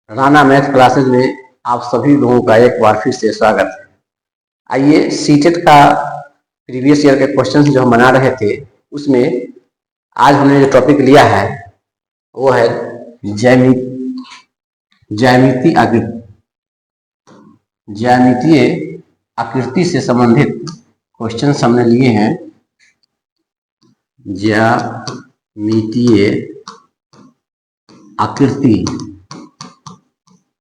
Rana math classes में आप सभी लोगों का एक बार फिर से स्वागत है। आइए सीटेट का प्रीवियस ईयर के क्वेश्चंस जो हम बना रहे थे उसमें आज हमने जो टॉपिक लिया है वो है ज्यामितीय आकृति से संबंधित क्वेश्चंस हमने लिए हैं। ज्यामितीय आकृति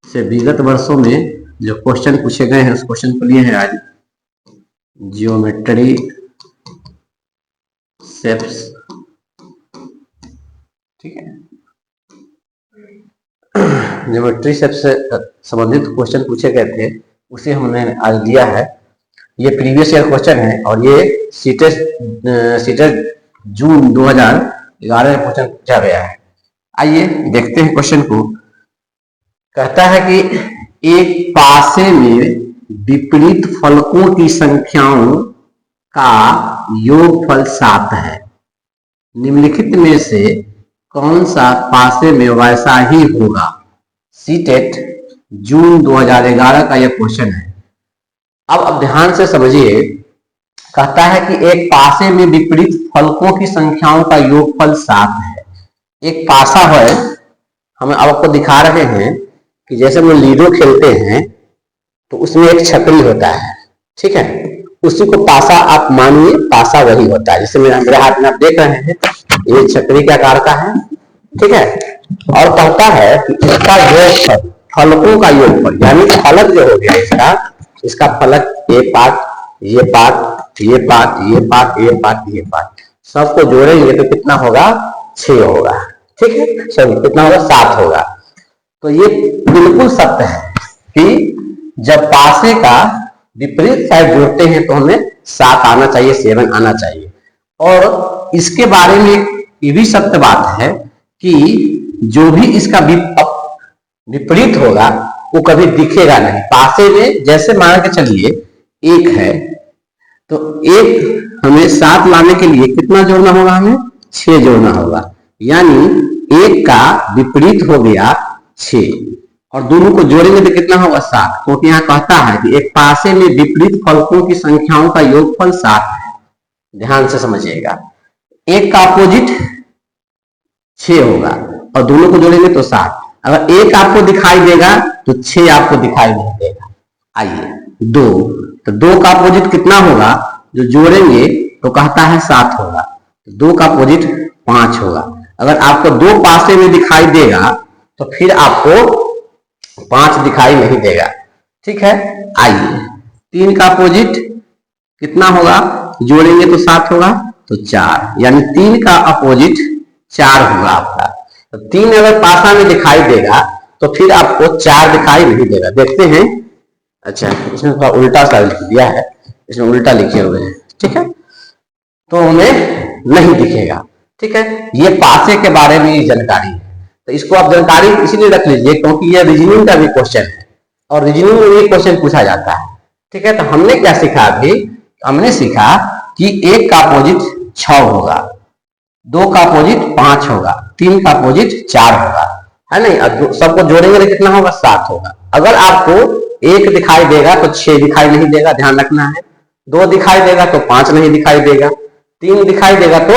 से विगत वर्षों में जो क्वेश्चन पूछे गए हैं उस क्वेश्चन को लिए हैं आज। जियोमेट्री शेप्स, ठीक है, ज्योमेट्री शेप्स से संबंधित क्वेश्चन पूछे गए थे उसे हमने आज लिया है। ये प्रीवियस ईयर क्वेश्चन है और ये सीटेट जून 2011 में क्वेश्चन पूछा गया है। आइए देखते हैं क्वेश्चन को। कहता है कि एक पासे में विपरीत फलकों की संख्याओं का योगफल 7 है। निम्नलिखित में से कौन सा पासे में वैसा ही होगा? सीटेट जून 2011 का यह क्वेश्चन है। अब ध्यान से समझिए। कहता है कि एक पासे में विपरीत फलकों की संख्याओं का योगफल 7 है। एक पासा है, हम आपको दिखा रहे हैं कि जैसे हम लूडो खेलते हैं तो उसमें एक छकरी होता है, ठीक है, उसी को पासा आप मानिए, पासा वही होता है। जैसे मेरे हाथ में आप देख रहे हैं ये छकरी के आकार का है, ठीक है। और कहता है कि इसका योगफल, फलकों का योगफल, यानी फलक जो हो गया इसका फलक ये पार्ट, ये पार्ट, ये पार्ट, ये पार्ट, ये पार्ट, ये पार्ट, सबको जोड़ेंगे तो कितना होगा? 6 होगा, ठीक है। चलिए कितना होगा? 7 होगा। तो ये बिल्कुल सत्य है कि जब पासे का विपरीत साइड जोड़ते हैं तो हमें 7 आना चाहिए, 7 आना चाहिए। और इसके बारे में ये भी सत्य बात है कि जो भी इसका विपरीत होगा वो कभी दिखेगा नहीं। पासे में जैसे मान के चलिए 1 है तो 1 हमें 7 लाने के लिए कितना जोड़ना होगा? हमें 6 जोड़ना होगा। यानी 1 का विपरीत हो गया 6 और दोनों को जोड़ेंगे तो कितना होगा? 7। क्योंकि यहाँ कहता है कि एक पासे में विपरीत फलकों की संख्याओं का योगफल 7 है। ध्यान से समझिएगा। 1 का अपोजिट 6 होगा और दोनों को जोड़ेंगे तो 7। अगर 1 आपको दिखाई देगा तो 6 आपको दिखाई नहीं देगा। आइए 2, तो 2 का अपोजिट कितना होगा? जो जोड़ेंगे तो कहता है 7 होगा। 2 का अपोजिट 5 होगा। अगर आपको 2 पासे में दिखाई देगा तो फिर आपको 5 दिखाई नहीं देगा, ठीक है। आइए 3 का अपोजिट कितना होगा? जोड़ेंगे तो 7 होगा तो 4, यानी 3 का अपोजिट 4 होगा आपका। तो 3 अगर पासा में दिखाई देगा तो फिर आपको 4 दिखाई नहीं देगा। देखते हैं। अच्छा, इसमें थोड़ा उल्टा सा लिख दिया है, इसमें उल्टा लिखे हुए हैं, ठीक है, तो हमें नहीं दिखेगा, ठीक है। ये पासे के बारे में जानकारी है, तो इसको आप जानकारी इसीलिए रख लीजिए क्योंकि ये रीजनिंग का भी क्वेश्चन है और रीजनिंग में भी क्वेश्चन पूछा जाता है, ठीक है। तो हमने क्या सीखा? अभी हमने सीखा कि 1 का अपोजिट 6 होगा, 2 का अपोजिट 5 होगा, 3 का अपोजिट 4 होगा, है नहीं। अब सबको जोड़ेंगे तो कितना होगा? 7 होगा। अगर आपको 1 दिखाई देगा तो 6 दिखाई नहीं देगा, ध्यान रखना है। 2 दिखाई देगा तो 5 नहीं दिखाई देगा, 3 दिखाई देगा तो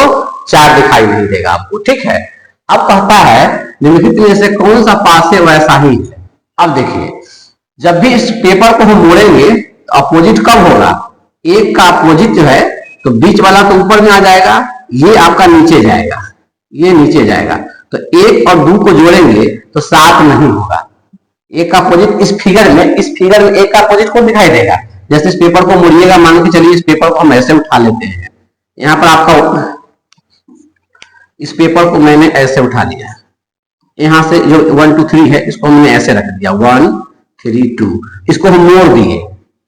4 दिखाई नहीं देगा आपको, ठीक है। अब कहता है निम्नलिखित में से कौन सा पासे वैसा ही है? अब देखिए, जब भी इस पेपर को हम मोड़ेंगे तो अपोजिट कब होगा? 1 का अपोजिट जो है तो बीच वाला तो ऊपर में आ जाएगा, ये आपका नीचे जाएगा, ये नीचे जाएगा। तो 1 और 2 को जोड़ेंगे तो 7 नहीं होगा। 1 का अपोजिट इस फिगर में 1 का अपोजिट को दिखाई देगा। जैसे इस पेपर को मोड़िएगा, मान के चलिए इस पेपर को हम ऐसे उठा लेते हैं। यहाँ पर आपका इस पेपर को मैंने ऐसे उठा लिया, यहां से जो 1 2 3 है इसको हमने ऐसे रख दिया, 1 3 2, इसको हम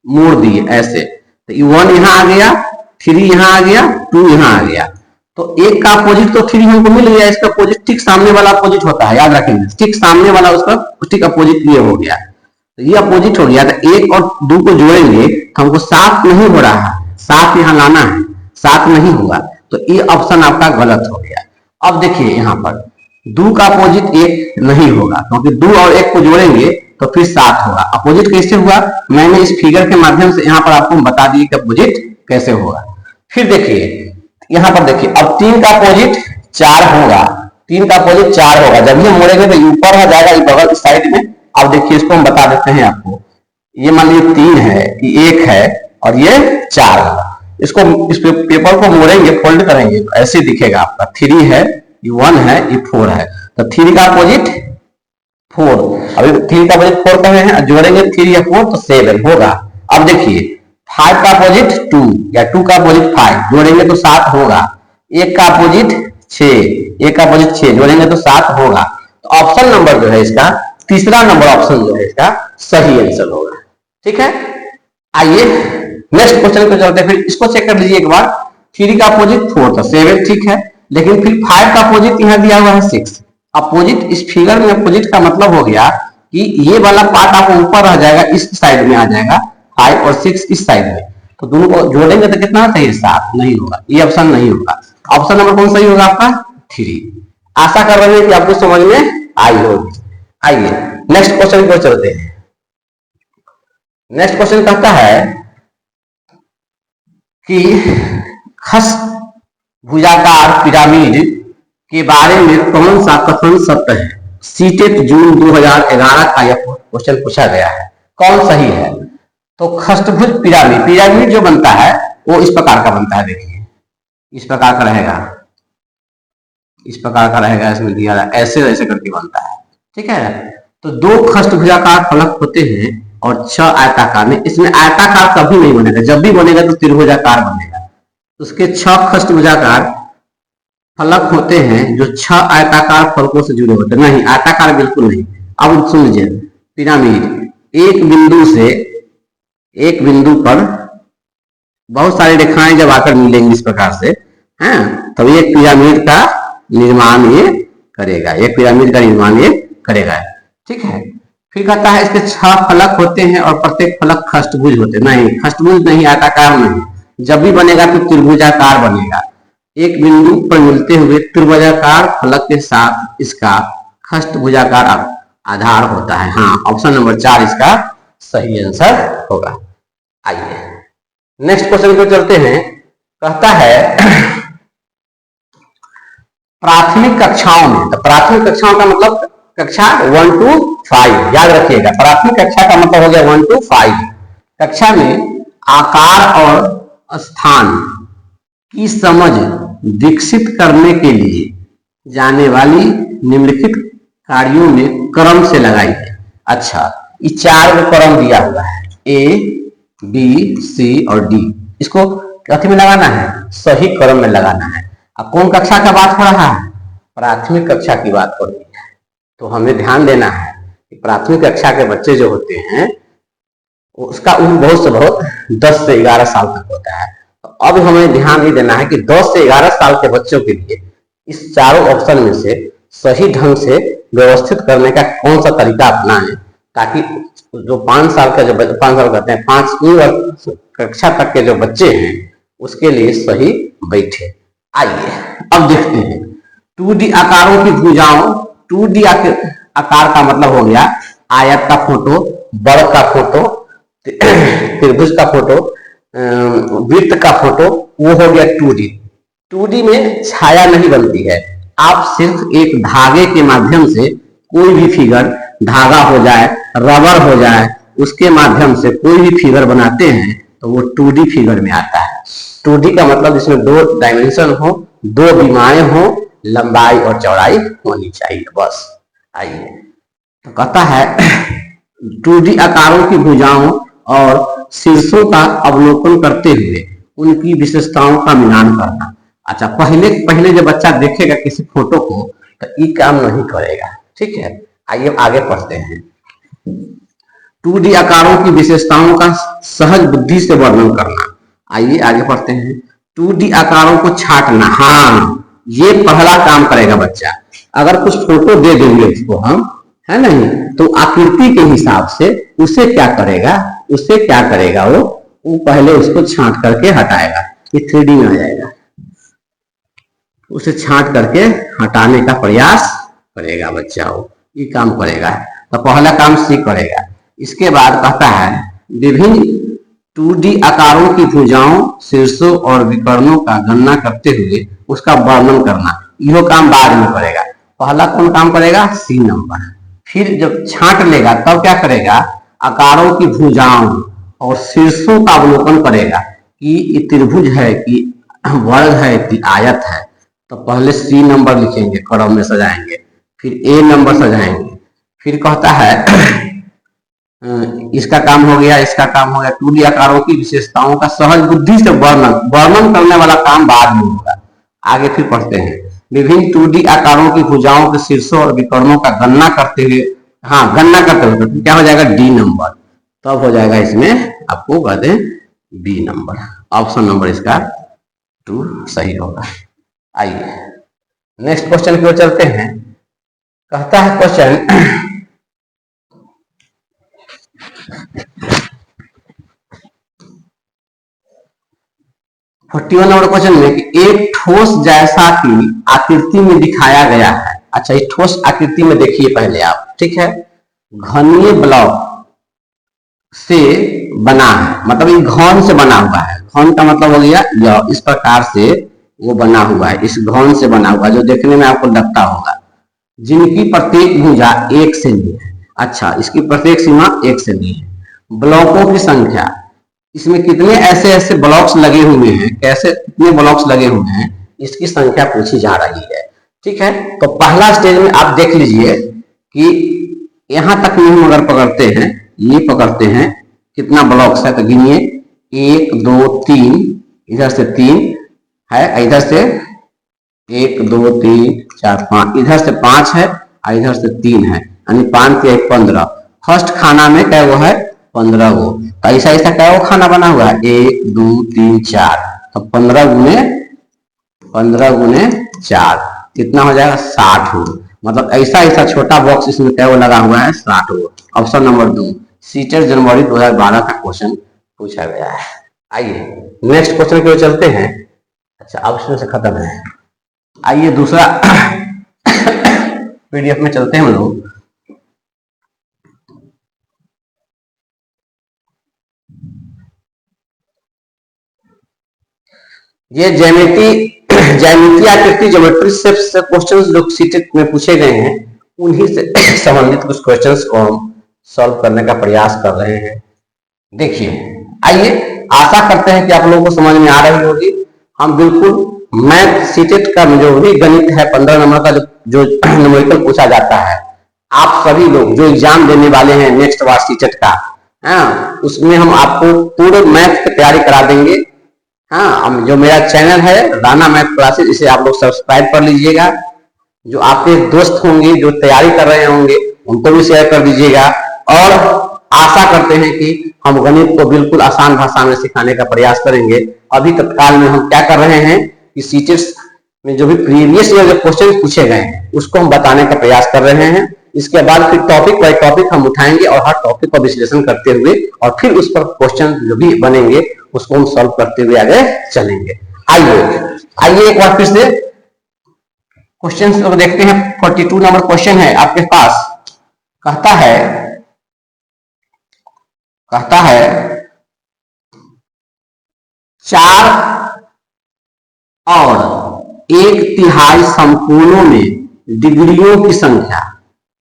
मोड़ दिए ऐसे। तो 1 यहां आ गया, 3 यहां आ गया, 2 यहां आ गया। तो 1 का अपोजिट तो 3 हमको मिल गया, इसका अपोजिट ठीक सामने वाला अपोजिट होता है, याद रखेंगे, ठीक सामने वाला उसका ठीक अपोजिट ये हो गया। तो ये अपोजिट हो गया। तो 1 और 2 को जोड़ेंगे तो हमको 7 नहीं हो रहा है, 7 यहां लाना है, 7 नहीं हुआ, तो ये ऑप्शन आपका गलत हो गया। अब देखिए यहाँ पर 2 का अपोजिट 1 नहीं होगा, क्योंकि 2 और 1 को जोड़ेंगे तो फिर 7 होगा। अपोजिट कैसे हुआ, मैंने इस फिगर के माध्यम से यहाँ पर आपको बता दिए कि अपोजिट कैसे होगा। फिर देखिए यहाँ पर देखिए, अब 3 का अपोजिट 4 होगा, 3 का अपोजिट 4 होगा, जब भी हम मोड़ेंगे तो ऊपर आ जाएगा बगल साइड में। अब देखिए इसको हम बता देते हैं आपको, ये मान लीजिए 3 है, ये 1 है और ये 4 होगा। इसको इस पेपर को मोड़ेंगे, फोल्ड करेंगे तो ऐसे दिखेगा आपका, 3 है, ये 1 है, ये 4 है, तो 3 का अपोजिट 4, अभी 3 का अपोजिट 4 कहे हैं, जोड़ेंगे 3 या 4 तो 7 होगा। अब देखिए 5 का अपोजिट 2 या 2 का अपोजिट 5, जोड़ेंगे तो 7 होगा। 1 का अपोजिट 6, 1 का अपोजिट 6, जोड़ेंगे तो 7 होगा। तो ऑप्शन नंबर जो है इसका, तीसरा नंबर ऑप्शन जो है इसका सही आंसर होगा। ठीक है, आइए नेक्स्ट क्वेश्चन पे चलते हैं। फिर इसको चेक कर लीजिए एक बार, 3 का अपोजिट 4 था, 7 ठीक है, लेकिन फिर 5 का अपोजिट यहाँ दिया हुआ है 6। अपोजिट इस फिगर में अपोजिट का मतलब हो गया कि ये वाला पार्ट आपको ऊपर आ जाएगा, इस साइड में आ जाएगा, 5 और 6 इस साइड में, तो दोनों को जोड़ेंगे तो कितना चाहिए 7, नहीं होगा, ये ऑप्शन नहीं होगा। ऑप्शन नंबर कौन सही होगा आपका 3। आशा कर रहे हैं कि आपको समझ में आई होगी। आइए नेक्स्ट क्वेश्चन को चलते हैं। नेक्स्ट क्वेश्चन कहता है कि खष्टभुजाकार पिरामिड के बारे में कौन सा कथन सत्य है। सीटेट जून 2011 का यह क्वेश्चन पूछा गया है, कौन सही है। तो खष्टभुज पिरामिड, पिरामिड जो बनता है वो इस प्रकार का बनता है, देखिए इस प्रकार का रहेगा, इस प्रकार का रहेगा, इसमें दिया ऐसे ऐसे करके बनता है। ठीक है, तो 2 खष्टभुजाकार फलक होते हैं और 6 आयताकार में, इसमें आयताकार कभी नहीं बनेगा, जब भी बनेगा तो त्रिभुजाकार बनेगा। उसके 6 खष्टभुजाकार फलक होते हैं जो 6 आयताकार फलकों से जुड़े होते हैं, नहीं आयताकार बिल्कुल नहीं। अब सुन लीजिए, पिरामिड एक बिंदु पर बहुत सारी रेखाएं जब आकर मिलेंगी इस प्रकार से, हैं, तब एक पिरामिड का निर्माण ये करेगा, एक पिरामिड का निर्माण ये करेगा। ठीक है, फिर कहता है इसके 6 फलक होते हैं और प्रत्येक फलक खष्टभुज होते हैं, नहीं खष्टभुज नहीं, आयताकार नहीं, जब भी बनेगा तो त्रिभुजाकार बनेगा। एक बिंदु पर मिलते हुए त्रिभुजाकार फलक के साथ इसका खष्टभुजाकार आधार होता है। हाँ, ऑप्शन नंबर 4 इसका सही आंसर होगा। आइए नेक्स्ट क्वेश्चन को चलते हैं। कहता है प्राथमिक कक्षाओं में, तो प्राथमिक कक्षाओं का मतलब कक्षा 1 to 5, याद रखिएगा, प्राथमिक कक्षा का मतलब हो गया 1 to 5। कक्षा में आकार और स्थान की समझ विकसित करने के लिए जाने वाली निम्नलिखित कार्यों में क्रम से लगाई है। अच्छा, ये 4 को क्रम दिया हुआ है, A, B, C और D, इसको कथी में लगाना है, सही क्रम में लगाना है। अब कौन कक्षा का बात हो रहा है, प्राथमिक कक्षा की बात हो रही है, तो हमें ध्यान देना है कि प्राथमिक कक्षा के बच्चे जो होते हैं उसका उम्र बहुत से बहुत 10 से 11 साल तक होता है। तो अब हमें ध्यान ये देना है कि 10 से 11 साल के बच्चों के लिए इस चारों ऑप्शन में से सही ढंग से व्यवस्थित करने का कौन सा तरीका अपनाएं, ताकि जो 5 साल का, जो 5 साल कहते हैं 5वीं कक्षा तक के जो बच्चे हैं उसके लिए सही बैठे। आइए अब देखते हैं 2D आकारों की भुजाओं। 2D आकार का मतलब हो गया आयत का फोटो, वर्ग का फोटो, त्रिभुज का फोटो, वृत्त का फोटो, वो हो गया 2D। 2D में छाया नहीं बनती है, आप सिर्फ एक धागे के माध्यम से कोई भी फिगर, धागा हो जाए, रबर हो जाए, उसके माध्यम से कोई भी फिगर बनाते हैं तो वो 2D फिगर में आता है। 2D का मतलब इसमें 2 डायमेंशन हो, 2 विमाएं हो, लंबाई और चौड़ाई होनी चाहिए, बस। आइए तो कहता है 2D आकारों की भुजाओं और शीर्षों का अवलोकन करते हुए उनकी विशेषताओं का मिलान करना। अच्छा, पहले जब बच्चा देखेगा किसी फोटो को तो ये काम नहीं करेगा। ठीक है, आइए आगे पढ़ते हैं। 2D आकारों की विशेषताओं का सहज बुद्धि से वर्णन करना। आइए आगे पढ़ते हैं। 2D आकारों को छांटना, हाँ ये पहला काम करेगा बच्चा। अगर कुछ फोटो दे देंगे उसको हम, है नहीं, तो आकृति के हिसाब से उसे क्या करेगा, वो पहले उसको छांट करके हटाएगा, ये 3D में आ जाएगा। उसे छांट करके हटाने का प्रयास करेगा बच्चा, वो ये काम करेगा। तो पहला काम सी करेगा। इसके बाद कहता है विभिन्न 2D आकारों की भुजाओं, शीर्षों और विकर्णों का गणना करते हुए उसका वर्णन करना, यह काम बाद में करेगा। पहला कौन काम करेगा? C number. फिर जब छांट लेगा तब क्या करेगा? आकारों की भुजाओं और शीर्षों का अवलोकन करेगा कि ये त्रिभुज है कि वर्ग है कि आयत है। तो पहले सी नंबर लिखेंगे, क्रम में सजाएंगे, फिर ए नंबर सजाएंगे। फिर कहता है इसका काम हो गया, इसका काम हो गया। 2D आकारों की विशेषताओं का सहज बुद्धि से वर्णन करने वाला काम बाद में होगा। आगे फिर पढ़ते हैं विभिन्न 2D आकारों की भुजाओं के शीर्षों और विकर्णों का गणना करते हुए, हाँ गणना करते हुए तो क्या हो जाएगा? D number. तब हो जाएगा इसमें आपको कहते हैं बी नंबर। ऑप्शन नंबर इसका 2 सही होगा। आइए नेक्स्ट क्वेश्चन की ओर चलते हैं। कहता है क्वेश्चन 41 नंबर क्वेश्चन में कि एक ठोस जैसा कि आकृति में दिखाया गया है। अच्छा, इस ठोस आकृति में देखिए पहले आप, ठीक है। घनीय ब्लॉक से बना है, मतलब ये घन से बना हुआ है। घन का मतलब हो गया यह, इस प्रकार से वो बना हुआ है, इस घन से बना हुआ जो देखने में आपको लगता होगा। जिनकी प्रत्येक भुजा 1 सेमी है। अच्छा, इसकी प्रत्येक सीमा 1 सेमी है। ब्लॉकों की संख्या, इसमें कितने ऐसे ऐसे ब्लॉक्स लगे हुए हैं, कैसे कितने ब्लॉक्स लगे हुए हैं, इसकी संख्या पूछी जा रही है, ठीक है। तो पहला स्टेज में आप देख लीजिए कि यहां तक में हम अगर पकड़ते हैं, ये पकड़ते हैं, कितना ब्लॉक्स है तो गिनिए 1 2 3, इधर से 3 है, इधर से 1 2 3 4 5, इधर से 5 है और इधर से 3 है, यानी 5 के 15। फर्स्ट खाना में क्या वो है? 15 गो। ऐसा ऐसा क्या वो खाना बना हुआ है? 1 2 3 4, तो 15 गुने 4 कितना हो जाएगा? 60 गो। मतलब ऐसा ऐसा छोटा बॉक्स इसमें क्या वो लगा हुआ है? 60 गो। ऑप्शन नंबर 2 सीटेट जनवरी 2012 का क्वेश्चन पूछा गया है। आइए नेक्स्ट क्वेश्चन की ओर चलते हैं। अच्छा, अब इसमें से खत्म है। आइए दूसरा पीडीएफ में चलते हैं हम लोग। ये ज्यामिति आकृति ज्योमेट्री से क्वेश्चंस जो सीटेट में पूछे गए हैं, उन्हीं से संबंधित कुछ क्वेश्चंस को हम सॉल्व करने का प्रयास कर रहे हैं। देखिए, आइए आशा करते हैं कि आप लोगों को समझ में आ रही होगी। हम बिल्कुल मैथ सीटेट का जो भी गणित है 15 नंबर का जो न्यूमेरिकल पूछा जाता है, आप सभी लोग जो एग्जाम देने वाले हैं नेक्स्ट बार सीटेट का, हाँ, उसमें हम आपको पूरे मैथ की तैयारी करा देंगे। हाँ, जो मेरा चैनल है राणा मैथ क्लासेस, इसे आप लोग सब्सक्राइब कर लीजिएगा। जो आपके दोस्त होंगे जो तैयारी कर रहे होंगे उनको भी शेयर कर दीजिएगा। और आशा करते हैं कि हम गणित को बिल्कुल आसान भाषा में सिखाने का प्रयास करेंगे। अभी तत्काल में हम क्या कर रहे हैं कि सीटेट में जो भी प्रीवियस ईयर जो क्वेश्चन पूछे गए हैं उसको हम बताने का प्रयास कर रहे हैं। इसके बाद फिर टॉपिक बाय टॉपिक हम उठाएंगे और हर टॉपिक का विश्लेषण करते हुए और फिर उस पर क्वेश्चन जो भी बनेंगे उसको हम सॉल्व करते हुए आगे चलेंगे। आइए एक बार फिर से क्वेश्चन को देखते हैं। 42 नंबर क्वेश्चन है आपके पास। कहता है 4 और 1/3 समकोणों में डिग्रियों की संख्या,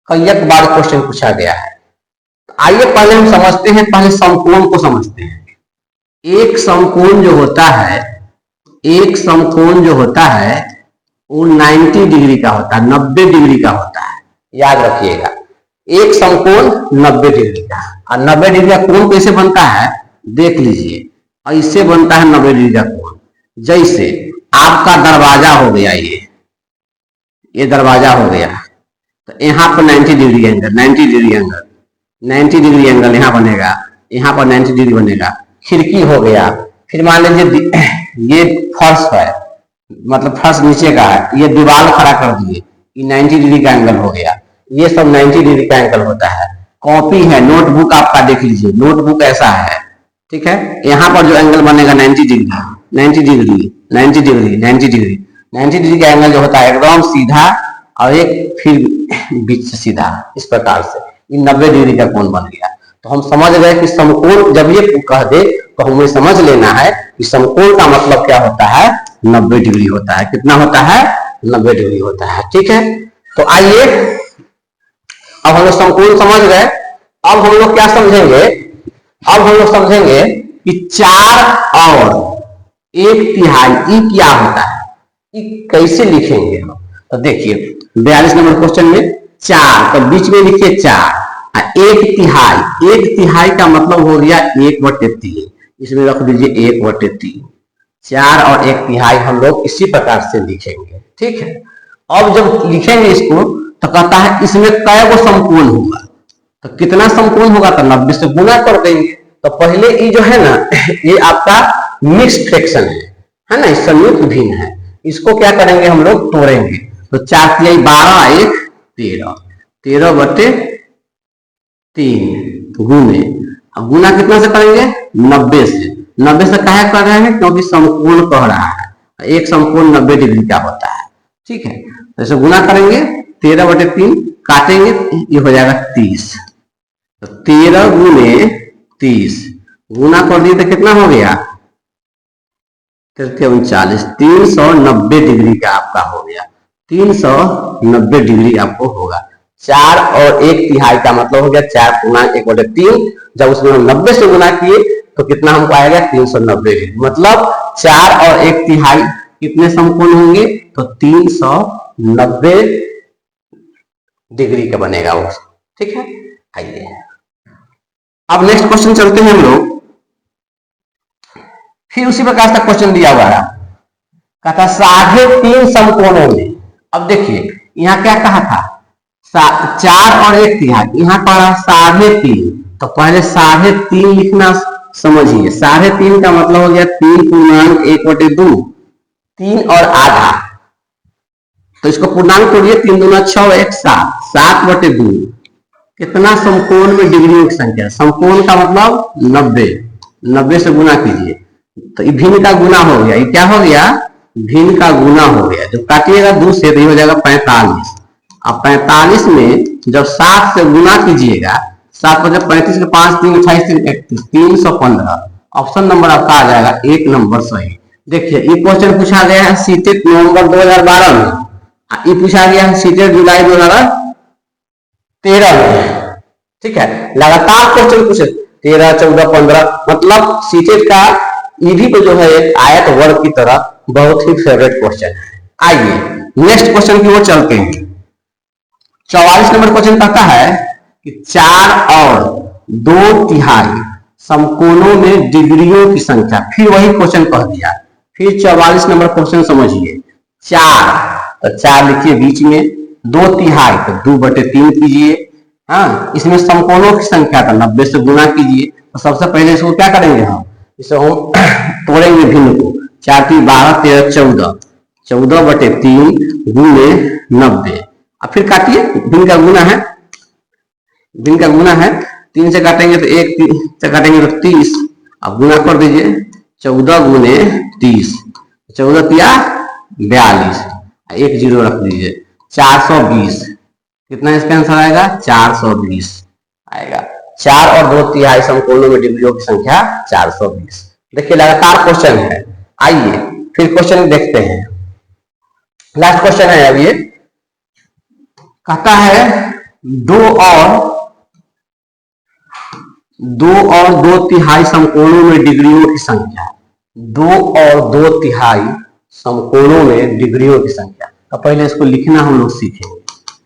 कई बार क्वेश्चन पूछा गया है। आइए पहले हम समझते हैं, पहले समकोण को समझते हैं। एक समकोण जो होता है वो 90 डिग्री का होता है, 90 डिग्री का होता है, याद रखिएगा। एक समकोण 90 डिग्री का, और 90 डिग्री का कोण कैसे बनता है देख लीजिए। और इससे बनता है 90 डिग्री का कोण। जैसे आपका दरवाजा हो गया, ये दरवाजा हो गया, तो यहाँ पर 90 डिग्री एंगल, 90 डिग्री एंगल यहाँ बनेगा, यहाँ पर 90 डिग्री बनेगा। खिड़की हो गया, फिर मान लीजिए ये फर्श है, मतलब फर्श नीचे का है, ये दीवार खड़ा कर दिए, ये 90 डिग्री का एंगल हो गया। ये सब 90 डिग्री का एंगल होता है। कॉपी है, नोटबुक आपका देख लीजिए, नोटबुक ऐसा है, ठीक है। यहाँ पर जो एंगल बनेगा 90 डिग्री का एंगल जो होता है एकदम सीधा और एक फिर बीच से सीधा, इस प्रकार से ये 90 डिग्री का कोण बन गया। तो हम समझ गए कि समकोण जब ये कह दे तो हमें समझ लेना है कि समकोण का मतलब क्या होता है, 90 डिग्री होता है। कितना होता है, 90 डिग्री होता है। ठीक है, तो आइए अब हम लोग समकोण समझ गए। अब हम लोग क्या समझेंगे, अब हम लोग समझेंगे कि 4 और 1/3 ये क्या होता है, ये कैसे लिखेंगे हम। तो देखिए 42 नंबर क्वेश्चन में 4 तो बीच में लिखिए 4, 1/3, 1/3 का मतलब हो गया 1/3, इसमें रख दीजिए 1/3। 4 और 1/3 हम लोग इसी प्रकार से लिखेंगे। ठीक है, अब जब लिखेंगे इसको तो कहता है इसमें कै गो समकोण होगा, तो कितना समकोण होगा, तो 90 से गुना कर देंगे। तो पहले ये जो है ना ये आपका मिक्स्ड फ्रैक्शन है ना, संयुक्त भिन्न है, इसको क्या करेंगे हम लोग तोड़ेंगे। तो 4×3 12, 1 13, 13/3 गुने, अब गुना कितना से करेंगे, 90 से। 90 से काहे कर रहे हैं, क्योंकि समकोण कह रहा है, एक समकोण 90 डिग्री का होता है। ठीक है, तो इसे गुना करेंगे 13/3, काटेंगे ये हो जाएगा 30, तो 13 गुने 30 गुना कर दिए तो कितना हो गया, 39, 390 डिग्री का आपका हो गया, 390 डिग्री आपको होगा। 4 और 1/3 का मतलब हो गया 4 गुना 1/3, जब उसमें हम 90 से गुना किए तो कितना हमको आएगा, 390 डिग्री। मतलब 4 और 1/3 कितने समकोण होंगे, तो 390 डिग्री का बनेगा वो। ठीक है, आइए अब नेक्स्ट क्वेश्चन चलते हैं हम लोग। फिर उसी प्रकार का क्वेश्चन दिया हुआ है, कहता 3.5 समकोणों में। अब देखिए यहाँ क्या कहा था, 4 और 1/3, यहाँ पर 3.5, तो पहले 3.5 लिखना समझिए। 3.5 का मतलब हो गया 3 पूर्णांक 1/2, 3 और आधा, तो इसको पूर्णांक तोड़िए, 3 दूना 6, 1 7, 7/2। कितना समकोण में डिग्रियों की संख्या, समकोण का मतलब 90, 90 से गुना कीजिए, तो ये भिन्न का गुना हो गया। ये क्या हो गया, भिन्न का गुना हो गया। जब काटिएगा 2 से तो ये हो जाएगा 45। अब 45 में जब 7 से गुना कीजिएगा, 7 बजे 35 के 5 3 28 31, 315। ऑप्शन नंबर आपका आ जाएगा 1 नंबर सही। देखिए ये क्वेश्चन पूछा गया है सीटेट नवंबर 2012 में, ये पूछा गया है सीटेट जुलाई 2013 में। ठीक है, लगातार क्वेश्चन पूछे 13 14 15, मतलब सीटेट का ये भी तो जो है आयत वर्ग की तरह बहुत ही फेवरेट क्वेश्चन है। आइए नेक्स्ट क्वेश्चन की ओर चलते हैं। 44 नंबर क्वेश्चन कहता है कि 4 और 2/3 समकोणों में डिग्रियों की संख्या। फिर वही क्वेश्चन कह दिया। फिर 44 नंबर क्वेश्चन समझिए। 4 तो 4 लिखिए बीच में, 2/3 तो 2/3 कीजिए। हाँ, इसमें समकोणों की संख्या का 90 से गुना कीजिए। तो सबसे पहले इसको क्या करेंगे, हम इसे हम तोड़ेंगे भिन्न को। 4×3 12, 13 14, 14/3 गुने 90। अब फिर काटिए, भिन्न का गुना है, भिन्न का गुना है। 3 से काटेंगे तो 1, 3 से काटेंगे तो 30। अब गुना कर दीजिए, 14 गुने 30, 14×3 42, 1 0 रख दीजिए, 420। कितना इसका आंसर आएगा, 420 आएगा। 4 और 2/3 समकोणों में डिग्रियों की संख्या 420। देखिए लगातार क्वेश्चन है। आइए फिर क्वेश्चन देखते हैं। लास्ट क्वेश्चन है अब ये, कहता है 2 और 2/3 समकोणों में डिग्रियों की संख्या। 2 और 2/3 समकोणों में डिग्रियों की संख्या। तो पहले इसको लिखना हम लोग सीखेंगे।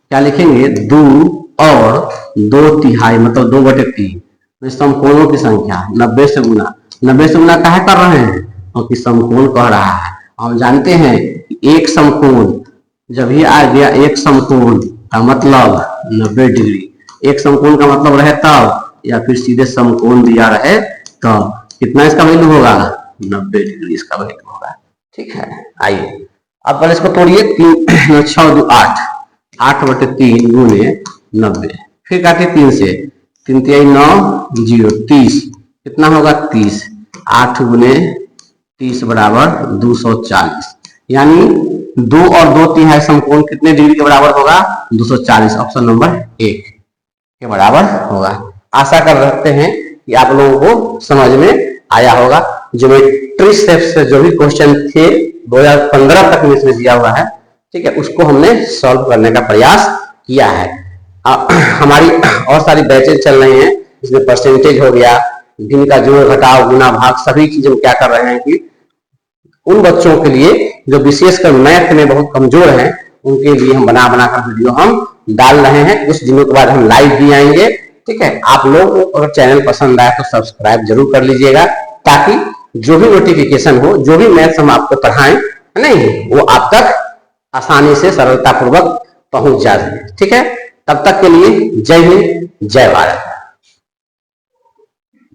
क्या लिखेंगे, 2 और 2/3 मतलब 2/3 में समकोणों की संख्या 90 से गुना। 90 से गुना काहे कर रहे हैं, क्योंकि समकोण कह रहा है। हम जानते हैं एक समकोण जब ही आ गया, एक समकोण का मतलब 90 डिग्री। एक समकोण का मतलब रहे तब, या फिर सीधे समकोण दिया रहे तब। कितना इसका वैल्यू होगा, 90 डिग्री इसका वैल्यू होगा। ठीक है, आइए अब पहले इसको तोड़िए। 3 6 2 8, 8/3 गुने 90। फिर काटिए 3 से, 3 3 9 0 30। कितना होगा, 30। 8 गुने 30 बराबर 240। यानी 2 और 2 तिहाई समकोण कितने डिग्री के बराबर होगा? 240। ऑप्शन नंबर 1 के बराबर होगा। आशा कर रखते हैं कि आप लोगों को समझ में आया होगा। ज्योमेट्री शेप से जो भी क्वेश्चन थे 2015 तक में इसमें दिया हुआ है, ठीक है, उसको हमने सॉल्व करने का प्रयास किया है। हमारी और सारी बैचेज चल रही हैं, इसमें परसेंटेज हो गया, भिन्न का जोड़ घटाव गुना भाग, सभी चीजें हम क्या कर रहे हैं कि उन बच्चों के लिए जो विशेषकर मैथ में बहुत कमजोर हैं, उनके लिए हम बना कर वीडियो हम डाल रहे हैं। कुछ दिनों के बाद हम लाइव भी आएंगे, ठीक है। आप लोग को अगर चैनल पसंद आए तो सब्सक्राइब जरूर कर लीजिएगा, ताकि जो भी नोटिफिकेशन हो, जो भी मैथ्स हम आपको पढ़ाएं, नहीं, वो आप तक आसानी से सरलता पूर्वक पहुंच जाए, ठीक है। तब तक के लिए जय हिंद, जय भारत।